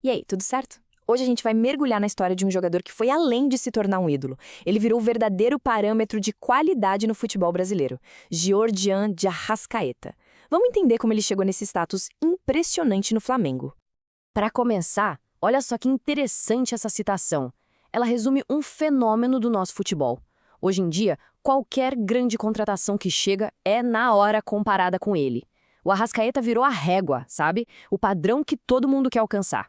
E aí, tudo certo? Hoje a gente vai mergulhar na história de um jogador que foi além de se tornar um ídolo. Ele virou o verdadeiro parâmetro de qualidade no futebol brasileiro. Georgian de Arrascaeta. Vamos entender como ele chegou nesse status impressionante no Flamengo. Para começar, olha só que interessante essa citação. Ela resume um fenômeno do nosso futebol. Hoje em dia, qualquer grande contratação que chega é na hora comparada com ele. O Arrascaeta virou a régua, sabe? O padrão que todo mundo quer alcançar.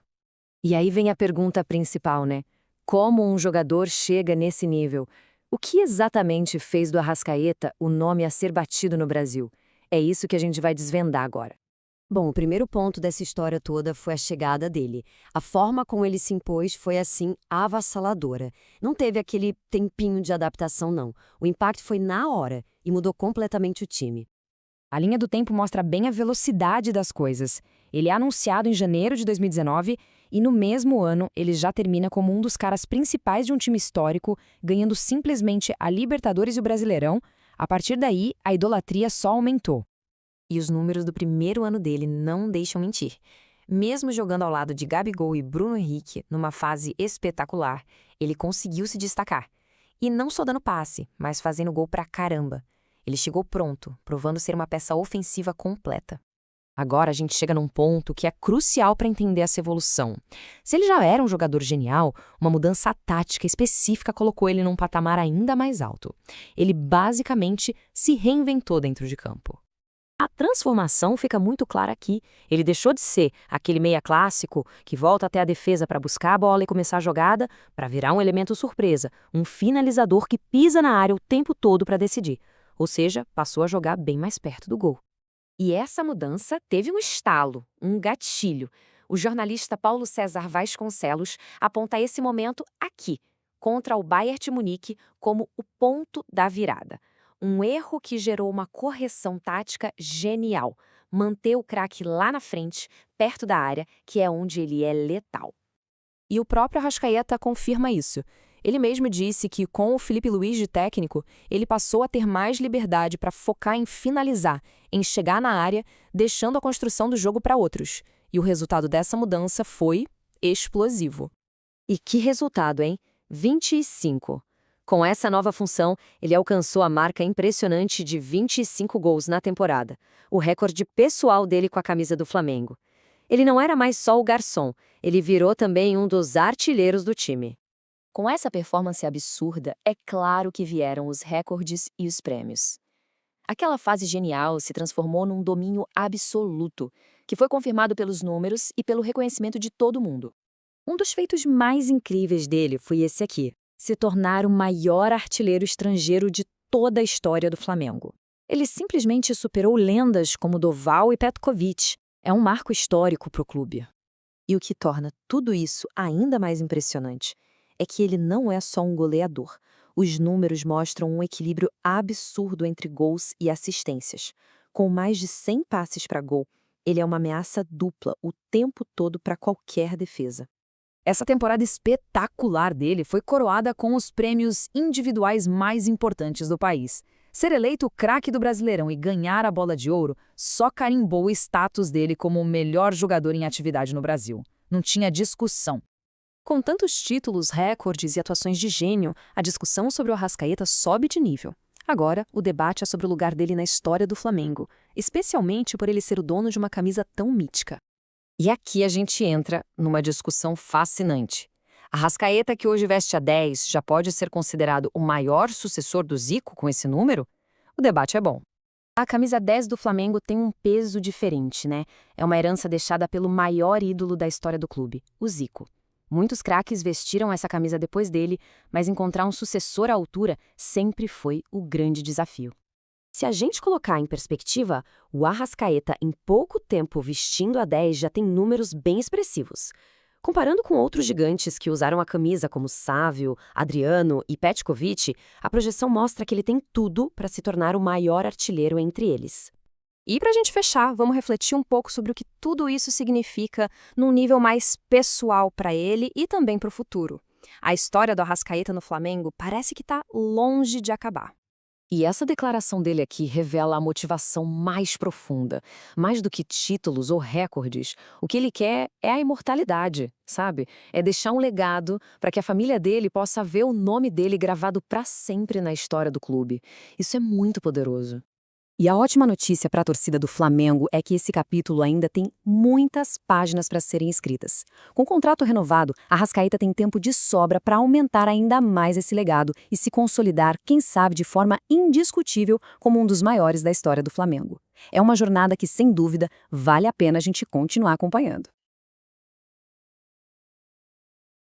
E aí vem a pergunta principal, né? Como um jogador chega nesse nível? O que exatamente fez do Arrascaeta o nome a ser batido no Brasil? É isso que a gente vai desvendar agora. Bom, o primeiro ponto dessa história toda foi a chegada dele. A forma como ele se impôs foi, assim, avassaladora. Não teve aquele tempinho de adaptação, não. O impacto foi na hora e mudou completamente o time. A linha do tempo mostra bem a velocidade das coisas. Ele é anunciado em janeiro de 2019 e no mesmo ano ele já termina como um dos caras principais de um time histórico, ganhando simplesmente a Libertadores e o Brasileirão. A partir daí, a idolatria só aumentou. E os números do primeiro ano dele não deixam mentir. Mesmo jogando ao lado de Gabigol e Bruno Henrique numa fase espetacular, ele conseguiu se destacar. E não só dando passe, mas fazendo gol pra caramba. Ele chegou pronto, provando ser uma peça ofensiva completa. Agora a gente chega num ponto que é crucial para entender essa evolução. Se ele já era um jogador genial, uma mudança tática específica colocou ele num patamar ainda mais alto. Ele basicamente se reinventou dentro de campo. A transformação fica muito clara aqui. Ele deixou de ser aquele meia clássico que volta até a defesa para buscar a bola e começar a jogada, para virar um elemento surpresa, um finalizador que pisa na área o tempo todo para decidir. Ou seja, passou a jogar bem mais perto do gol. E essa mudança teve um estalo, um gatilho. O jornalista Paulo César Vasconcelos aponta esse momento aqui, contra o Bayern de Munique, como o ponto da virada. Um erro que gerou uma correção tática genial. Manter o craque lá na frente, perto da área, que é onde ele é letal. E o próprio Arrascaeta confirma isso. Ele mesmo disse que, com o Felipe Luiz de técnico, ele passou a ter mais liberdade para focar em finalizar, em chegar na área, deixando a construção do jogo para outros. E o resultado dessa mudança foi explosivo. E que resultado, hein? 25. Com essa nova função, ele alcançou a marca impressionante de 25 gols na temporada, o recorde pessoal dele com a camisa do Flamengo. Ele não era mais só o garçom, ele virou também um dos artilheiros do time. Com essa performance absurda, é claro que vieram os recordes e os prêmios. Aquela fase genial se transformou num domínio absoluto, que foi confirmado pelos números e pelo reconhecimento de todo mundo. Um dos feitos mais incríveis dele foi esse aqui: se tornar o maior artilheiro estrangeiro de toda a história do Flamengo. Ele simplesmente superou lendas como Doval e Petkovic. É um marco histórico para o clube. E o que torna tudo isso ainda mais impressionante é que ele não é só um goleador. Os números mostram um equilíbrio absurdo entre gols e assistências. Com mais de 100 passes para gol, ele é uma ameaça dupla o tempo todo para qualquer defesa. Essa temporada espetacular dele foi coroada com os prêmios individuais mais importantes do país. Ser eleito o craque do Brasileirão e ganhar a Bola de Ouro só carimbou o status dele como o melhor jogador em atividade no Brasil. Não tinha discussão. Com tantos títulos, recordes e atuações de gênio, a discussão sobre o Arrascaeta sobe de nível. Agora, o debate é sobre o lugar dele na história do Flamengo, especialmente por ele ser o dono de uma camisa tão mítica. E aqui a gente entra numa discussão fascinante. Arrascaeta, que hoje veste a 10, já pode ser considerado o maior sucessor do Zico com esse número? O debate é bom. A camisa 10 do Flamengo tem um peso diferente, né? É uma herança deixada pelo maior ídolo da história do clube, o Zico. Muitos craques vestiram essa camisa depois dele, mas encontrar um sucessor à altura sempre foi o grande desafio. Se a gente colocar em perspectiva, o Arrascaeta, em pouco tempo vestindo a 10, já tem números bem expressivos. Comparando com outros gigantes que usaram a camisa como Sávio, Adriano e Petkovic, a projeção mostra que ele tem tudo para se tornar o maior artilheiro entre eles. E para a gente fechar, vamos refletir um pouco sobre o que tudo isso significa num nível mais pessoal para ele e também para o futuro. A história do Arrascaeta no Flamengo parece que está longe de acabar. E essa declaração dele aqui revela a motivação mais profunda. Mais do que títulos ou recordes, o que ele quer é a imortalidade, sabe? É deixar um legado para que a família dele possa ver o nome dele gravado para sempre na história do clube. Isso é muito poderoso. E a ótima notícia para a torcida do Flamengo é que esse capítulo ainda tem muitas páginas para serem escritas. Com o contrato renovado, a Arrascaeta tem tempo de sobra para aumentar ainda mais esse legado e se consolidar, quem sabe de forma indiscutível, como um dos maiores da história do Flamengo. É uma jornada que, sem dúvida, vale a pena a gente continuar acompanhando.